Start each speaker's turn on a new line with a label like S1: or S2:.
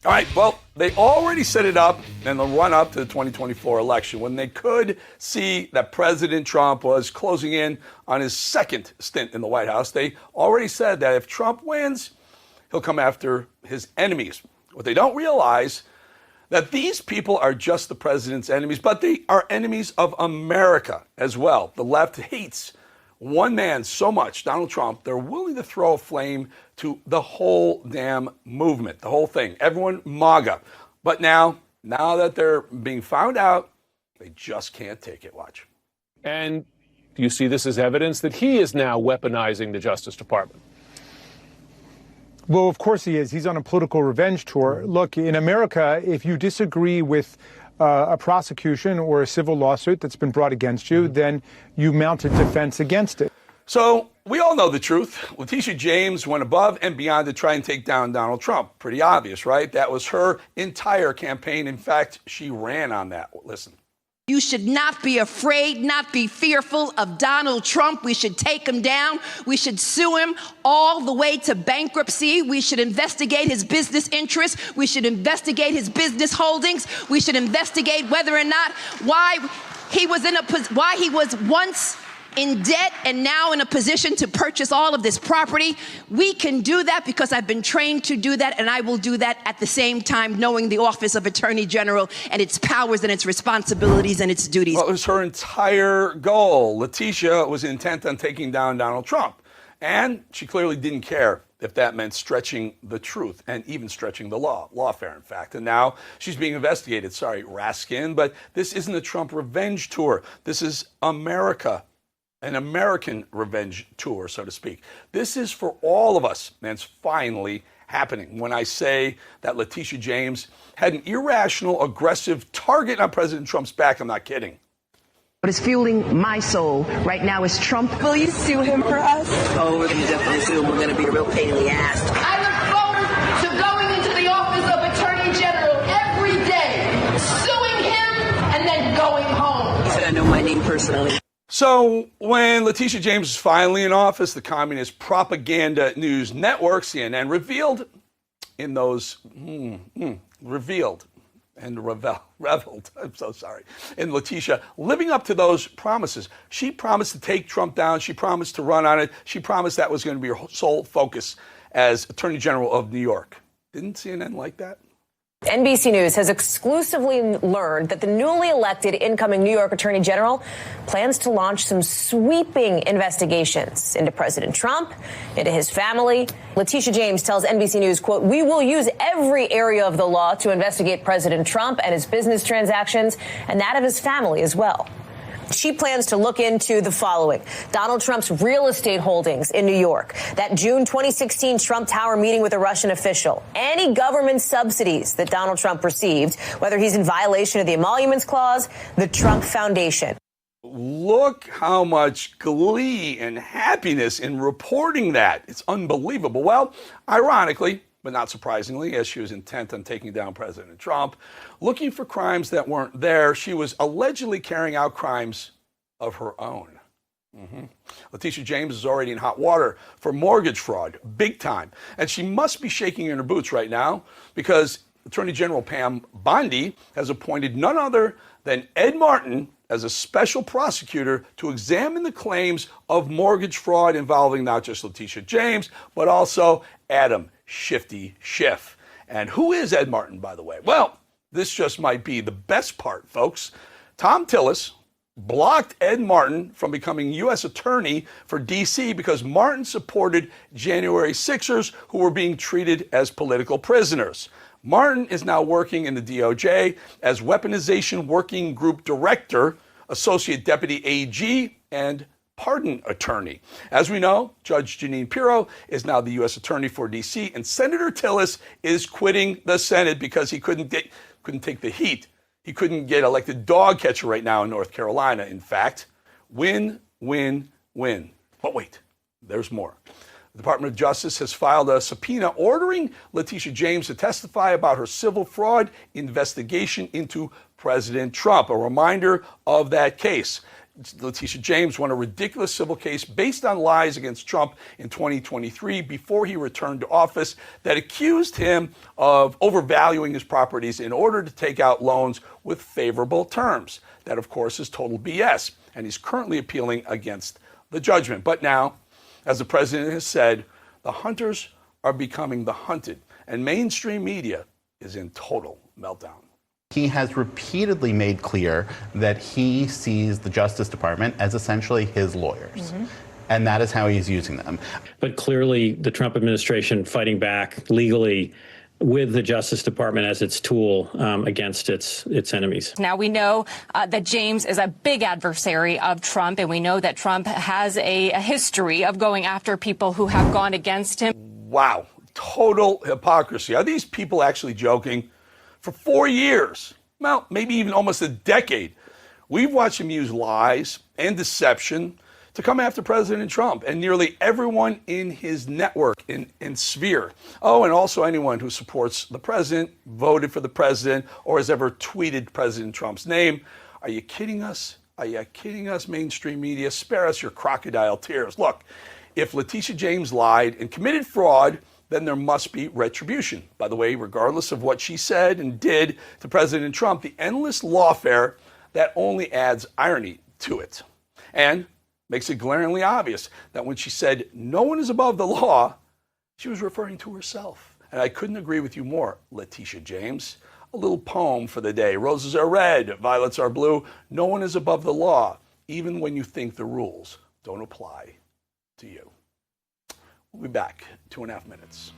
S1: All right, well, they already set it up in the run-up to the 2024 election when they could see that President Trump was closing in on his second stint in the White House. They already said that if Trump wins, he'll come after his enemies. What they don't realize that these people are just the president's enemies, but they are enemies of America as well. The left hates one man so much, Donald Trump, they're willing to throw a flame to the whole damn movement, the whole thing, everyone MAGA. But now that they're being found out, they just can't take it. Watch.
S2: And do you see this as evidence that he is now weaponizing the Justice Department?
S3: Well, of course he is. He's on a political revenge tour. Look, in America, if you disagree with a prosecution or a civil lawsuit that's been brought against you, then you mount a defense against it.
S1: So we all know the truth. Letitia James went above and beyond to try and take down Donald Trump. Pretty obvious, right? That was her entire campaign. In fact, she ran on that. Listen.
S4: You should not be afraid, not be fearful of Donald Trump. We should take him down. We should sue him all the way to bankruptcy. We should investigate his business interests. We should investigate his business holdings. We should investigate whether or not why he was once in debt and now in a position to purchase all of this property. We can do that because I've been trained to do that, and I will do that at the same time knowing the Office of Attorney General and its powers and its responsibilities and its duties.
S1: Well, it was her entire goal. Letitia was intent on taking down Donald Trump, and she clearly didn't care if that meant stretching the truth and even stretching the lawfare, in fact. And now she's being investigated. Sorry, Raskin, but this isn't a Trump revenge tour. This is America. An American revenge tour, so to speak. This is for all of us, and it's finally happening. When I say that Letitia James had an irrational, aggressive target on President Trump's back, I'm not kidding.
S4: What is fueling my soul right now is Trump.
S5: Will you sue him for us?
S4: Oh, we're going to definitely sue him. We're going to be a real pain in the ass.
S6: I look forward to going into the Office of Attorney General every day, suing him, and then going home.
S4: He said I know my name personally.
S1: So when Letitia James was finally in office, the communist propaganda news network, CNN, revealed in those, reveled, I'm so sorry, in Letitia living up to those promises. She promised to take Trump down. She promised to run on it. She promised that was going to be her sole focus as Attorney General of New York. Didn't CNN like that?
S7: NBC News has exclusively learned that the newly elected incoming New York Attorney General plans to launch some sweeping investigations into President Trump, into his family. Letitia James tells NBC News, quote, "We will use every area of the law to investigate President Trump and his business transactions and that of his family as well." She plans to look into the following: Donald Trump's real estate holdings in New York, that June 2016 Trump Tower meeting with a Russian official, any government subsidies that Donald Trump received, whether he's in violation of the Emoluments Clause, the Trump Foundation.
S1: Look how much glee and happiness in reporting that. It's unbelievable. Well, ironically, but not surprisingly, as she was intent on taking down President Trump, looking for crimes that weren't there, she was allegedly carrying out crimes of her own. Letitia James is already in hot water for mortgage fraud, big time. And she must be shaking in her boots right now because Attorney General Pam Bondi has appointed none other than Ed Martin as a special prosecutor to examine the claims of mortgage fraud involving not just Letitia James, but also Adam Shifty Schiff. And who is Ed Martin, by the way? Well, this just might be the best part, folks. Tom Tillis blocked Ed Martin from becoming U.S. Attorney for D.C. because Martin supported January 6ers who were being treated as political prisoners. Martin is now working in the DOJ as Weaponization Working Group Director, Associate Deputy AG, and pardon attorney. As we know, Judge Jeanine Pirro is now the U.S. Attorney for D.C., and Senator Tillis is quitting the Senate because he couldn't take the heat. He couldn't get elected dog catcher right now in North Carolina. In fact, win, win, win. But wait, there's more. The Department of Justice has filed a subpoena ordering Letitia James to testify about her civil fraud investigation into President Trump. A reminder of that case. Letitia James won a ridiculous civil case based on lies against Trump in 2023 before he returned to office that accused him of overvaluing his properties in order to take out loans with favorable terms. That, of course, is total BS, and he's currently appealing against the judgment. But now, as the president has said, the hunters are becoming the hunted, and mainstream media is in total meltdown.
S5: He has repeatedly made clear that he sees the Justice Department as essentially his lawyers. And that is how he's using them.
S8: But clearly, the Trump administration fighting back legally with the Justice Department as its tool against its enemies.
S9: Now we know that James is a big adversary of Trump, and we know that Trump has a history of going after people who have gone against him.
S1: Wow, total hypocrisy. Are these people actually joking? For 4 years, well, maybe even almost a decade, we've watched him use lies and deception to come after President Trump and nearly everyone in his network and sphere. Oh, and also anyone who supports the president, voted for the president, or has ever tweeted President Trump's name. Are you kidding us? Are you kidding us, mainstream media? Spare us your crocodile tears. Look, if Letitia James lied and committed fraud, then there must be retribution. By the way, regardless of what she said and did to President Trump, the endless lawfare, that only adds irony to it. And makes it glaringly obvious that when she said no one is above the law, she was referring to herself. And I couldn't agree with you more, Letitia James. A little poem for the day. Roses are red, violets are blue. No one is above the law, even when you think the rules don't apply to you. We'll be back 2.5 minutes.